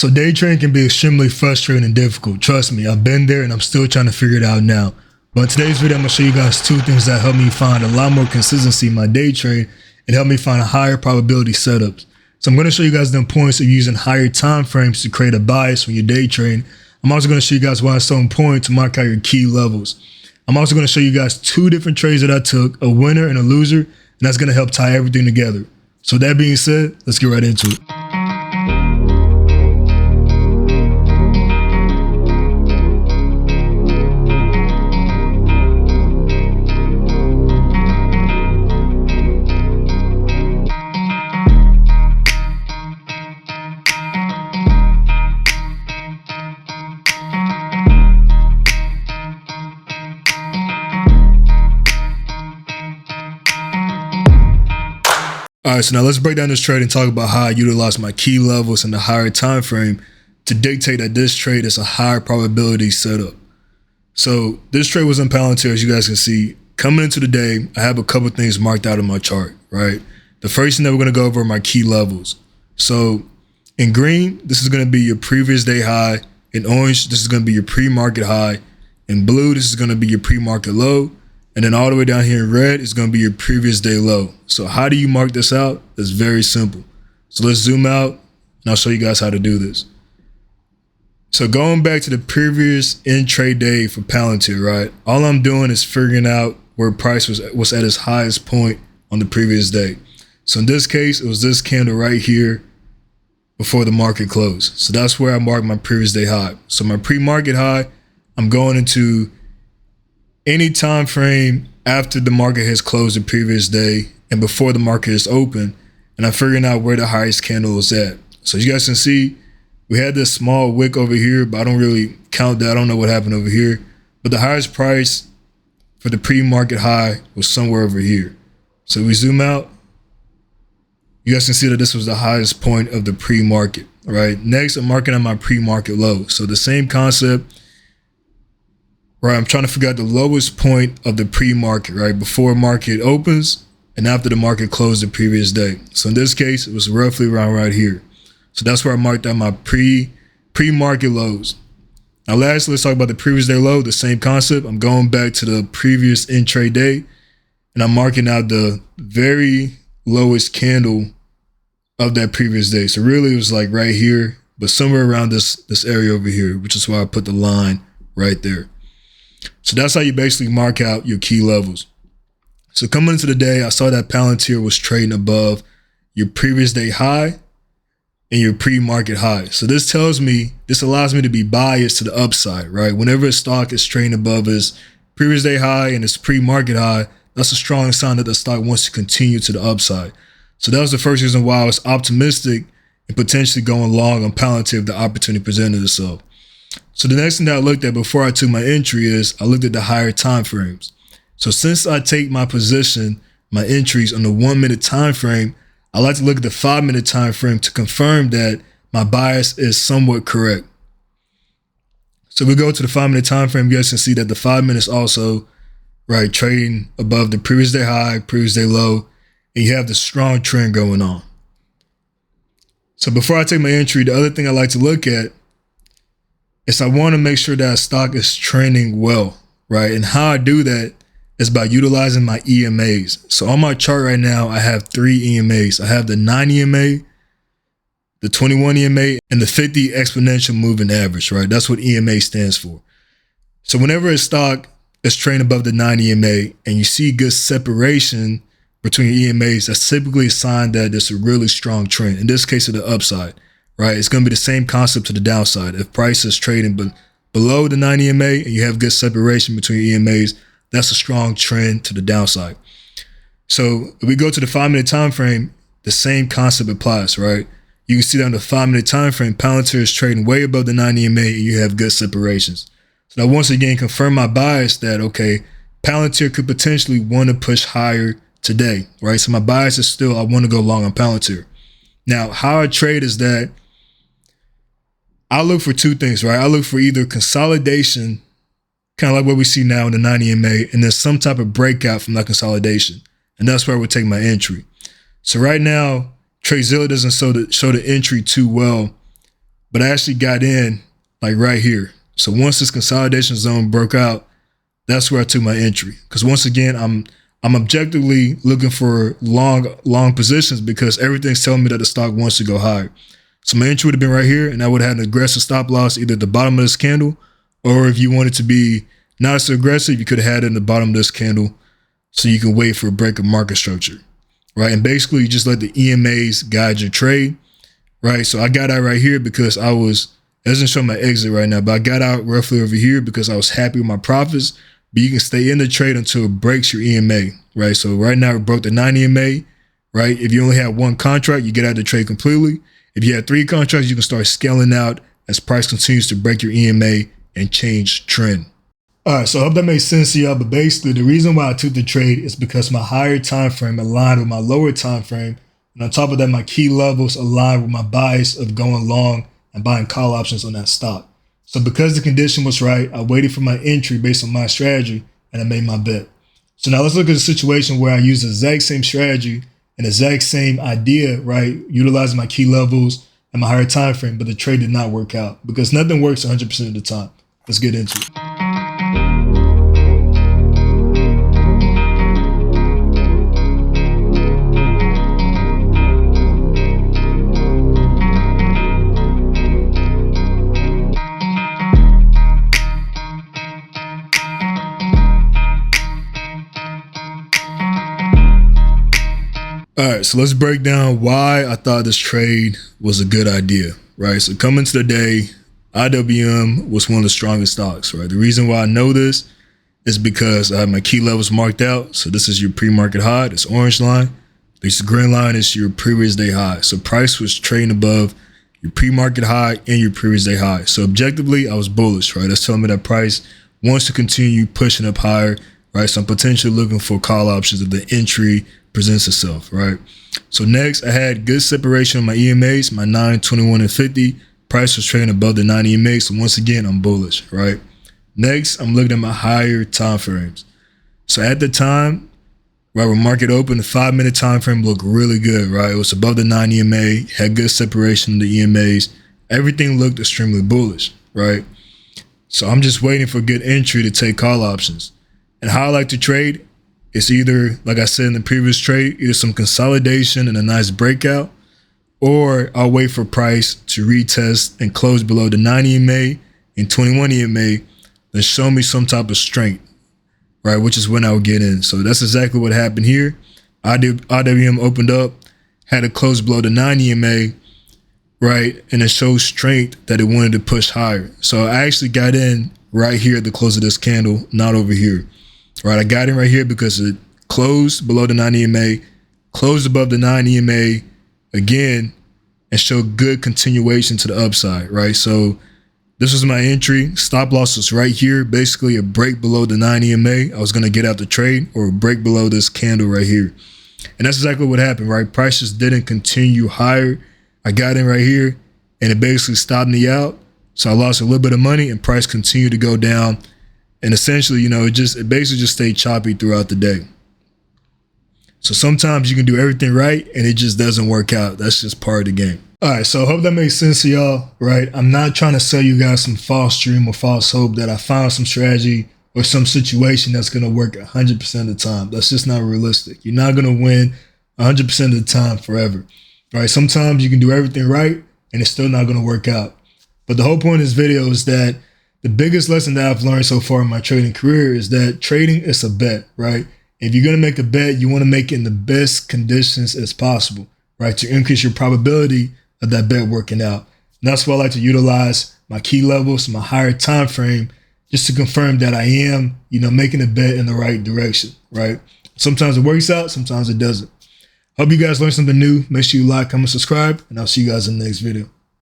So day trading can be extremely frustrating and difficult. Trust me, I've been there and I'm still trying to figure it out now. But in today's video, I'm gonna show you guys two things that help me find a lot more consistency in my day trade and help me find higher probability setups. So I'm gonna show you guys the importance of using higher time frames to create a bias when you're day trading. I'm also gonna show you guys why it's so important to mark out your key levels. I'm also gonna show you guys two different trades that I took, a winner and a loser, and that's gonna help tie everything together. So with that being said, let's get right into it. All right, so now let's break down this trade and talk about how I utilize my key levels and the higher time frame to dictate that this trade is a higher probability setup. So this trade was in Palantir, as you guys can see. Coming into the day, I have a couple of things marked out in my chart, right? The first thing that we're going to go over are my key levels. So in green, this is going to be your previous day high. In orange, this is going to be your pre-market high. In blue, this is going to be your pre-market low. And then all the way down here in red is going to be your previous day low. So how do you mark this out? It's very simple. So let's zoom out and I'll show you guys how to do this. So going back to the previous in-trade day for Palantir, right? All I'm doing is figuring out where price was at its highest point on the previous day. So in this case, it was this candle right here before the market closed. So that's where I marked my previous day high. So my pre-market high, I'm going into any time frame after the market has closed the previous day and before the market is open, and I'm figuring out where the highest candle is at. So as you guys can see, we had this small wick over here, but I don't really count that. I don't know what happened over here. But the highest price for the pre-market high was somewhere over here. So we zoom out, you guys can see that this was the highest point of the pre-market, right? Next, I'm marking on my pre-market low. So the same concept, right? I'm trying to figure out the lowest point of the pre-market, right? Before market opens and after the market closed the previous day. So in this case, it was roughly around right here. So that's where I marked out my pre-market lows. Now lastly, let's talk about the previous day low, the same concept. I'm going back to the previous in-trade day and I'm marking out the very lowest candle of that previous day. So really it was like right here, but somewhere around this area over here, which is why I put the line right there. So that's how you basically mark out your key levels. So coming into the day, I saw that Palantir was trading above your previous day high and your pre-market high. So this allows me to be biased to the upside, right? Whenever a stock is trading above its previous day high and its pre-market high, that's a strong sign that the stock wants to continue to the upside. So that was the first reason why I was optimistic and potentially going long on Palantir if the opportunity presented itself. So the next thing that I looked at before I took my entry is I looked at the higher time frames. So since I take my position, my entries on the 1 minute time frame, I like to look at the 5 minute time frame to confirm that my bias is somewhat correct. So we go to the 5 minute time frame, you guys can see that the 5 minutes also, right, trading above the previous day high, previous day low, and you have the strong trend going on. So before I take my entry, the other thing I like to look at is I want to make sure that stock is trending well, right? And how I do that is by utilizing my EMAs. So on my chart right now, I have 3 EMAs. I have the 9 EMA, the 21 EMA, and the 50 exponential moving average, right? That's what EMA stands for. So whenever a stock is trading above the 9 EMA and you see good separation between EMAs, that's typically a sign that there's a really strong trend. In this case, to the upside. Right, it's going to be the same concept to the downside. If price is trading below the 9 EMA and you have good separation between EMAs, that's a strong trend to the downside. So if we go to the 5 minute time frame, the same concept applies, right? You can see that on the 5 minute time frame, Palantir is trading way above the 9 EMA and you have good separations. So now once again, confirm my bias that, okay, Palantir could potentially want to push higher today, right? So my bias is still, I want to go long on Palantir. Now, how I trade is that I look for two things, right? I look for either consolidation, kind of like what we see now in the 9 EMA, and then some type of breakout from that consolidation. And that's where I would take my entry. So right now, TradeZilla doesn't show the entry too well but I actually got in like right here. So once this consolidation zone broke out, that's where I took my entry. Because once again, I'm objectively looking for long positions because everything's telling me that the stock wants to go higher. So my entry would have been right here, and I would have had an aggressive stop loss either at the bottom of this candle, or if you wanted to be not so aggressive, you could have had it in the bottom of this candle so you can wait for a break of market structure, right? And basically you just let the EMAs guide your trade, right? So I got out right here because it doesn't show my exit right now, but I got out roughly over here because I was happy with my profits. But you can stay in the trade until it breaks your EMA, right? So right now it broke the 9 EMA, right? If you only have one contract, you get out of the trade completely. If you have 3 contracts, you can start scaling out as price continues to break your EMA and change trend. All right, so I hope that makes sense to y'all, but basically the reason why I took the trade is because my higher time frame aligned with my lower time frame, and on top of that, my key levels aligned with my bias of going long and buying call options on that stock. So because the condition was right, I waited for my entry based on my strategy, and I made my bet. So now let's look at a situation where I use the exact same strategy and the exact same idea, right? Utilizing my key levels and my higher time frame, but the trade did not work out because nothing works 100% of the time. Let's get into it. All right, so let's break down why I thought this trade was a good idea, right? So coming to the day, IWM was one of the strongest stocks, right? The reason why I know this is because I have my key levels marked out. So this is your pre-market high, this orange line. This green line is your previous day high. So price was trading above your pre-market high and your previous day high. So objectively, I was bullish, right? That's telling me that price wants to continue pushing up higher, right? So I'm potentially looking for call options if the entry presents itself, right? So next, I had good separation on my EMAs, my 9, 21, and 50. Price was trading above the 9 EMAs, so once again, I'm bullish, right? Next, I'm looking at my higher time frames. So at the time, right, when market opened, the 5-minute time frame looked really good, right? It was above the 9 EMA, had good separation of the EMAs. Everything looked extremely bullish, right? So I'm just waiting for a good entry to take call options. And how I like to trade, it's either, like I said in the previous trade, either some consolidation and a nice breakout, or I'll wait for price to retest and close below the 9 EMA and 21 EMA, then show me some type of strength, right? Which is when I would get in. So that's exactly what happened here. IWM opened up, had to close below the 9 EMA, right? And it shows strength that it wanted to push higher. So I actually got in right here at the close of this candle, not over here. Right, I got in right here because it closed below the 9 EMA, closed above the 9 EMA again, and showed good continuation to the upside, right? So this was my entry. Stop loss was right here, basically a break below the 9 EMA. I was going to get out the trade, or a break below this candle right here. And that's exactly what happened, right? Price just didn't continue higher. I got in right here, and it basically stopped me out. So I lost a little bit of money, and price continued to go down. And essentially, it basically just stayed choppy throughout the day. So sometimes you can do everything right and it just doesn't work out. That's just part of the game. All right, so I hope that makes sense to y'all, right? I'm not trying to sell you guys some false dream or false hope that I found some strategy or some situation that's going to work 100% of the time. That's just not realistic. You're not going to win 100% of the time forever, right? Sometimes you can do everything right and it's still not going to work out. But the whole point of this video is that the biggest lesson that I've learned so far in my trading career is that trading is a bet, right? If you're going to make a bet, you want to make it in the best conditions as possible, right? To increase your probability of that bet working out. And that's why I like to utilize my key levels, my higher time frame, just to confirm that I am, making a bet in the right direction, right? Sometimes it works out, sometimes it doesn't. Hope you guys learned something new. Make sure you like, comment, subscribe, and I'll see you guys in the next video.